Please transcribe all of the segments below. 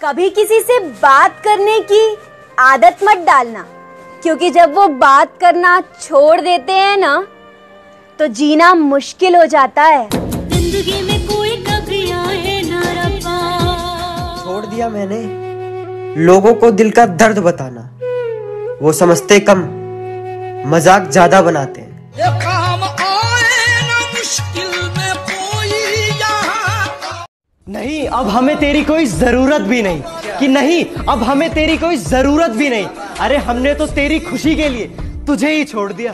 कभी किसी से बात करने की आदत मत डालना, क्योंकि जब वो बात करना छोड़ देते हैं ना तो जीना मुश्किल हो जाता है। जिंदगी में कोई कभी आए ना रब्बा। छोड़ दिया मैंने लोगों को दिल का दर्द बताना, वो समझते कम मजाक ज्यादा बनाते हैं। नहीं, अब हमें तेरी कोई जरूरत भी नहीं, कि नहीं अब हमें तेरी कोई जरूरत भी नहीं। अरे हमने तो तेरी खुशी के लिए तुझे ही छोड़ दिया।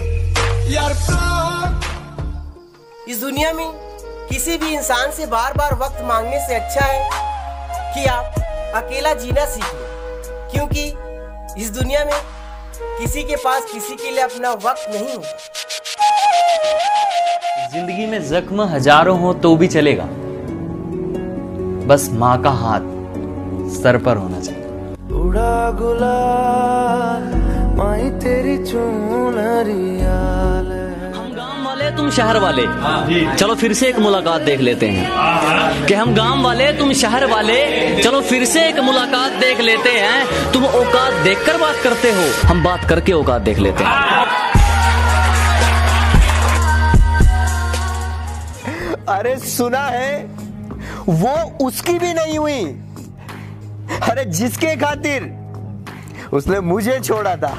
इस दुनिया में किसी भी इंसान से बार बार वक्त मांगने से अच्छा है कि आप अकेला जीना सीख लो, क्योंकि इस दुनिया में किसी के पास किसी के लिए अपना वक्त नहीं होता। जिंदगी में जख्म हजारों हो तो भी चलेगा, बस माँ का हाथ सर पर होना चाहिए। उड़ा गुलाल माई तेरी चुनरिया। हम गांव वाले तुम शहर वाले, चलो फिर से एक मुलाकात देख लेते हैं। कि हम गांव वाले तुम शहर वाले, चलो फिर से एक मुलाकात देख लेते हैं। तुम औकात देखकर बात करते हो, हम बात करके औकात देख लेते हैं। अरे सुना है वो उसकी भी नहीं हुई, अरे जिसके खातिर उसने मुझे छोड़ा था।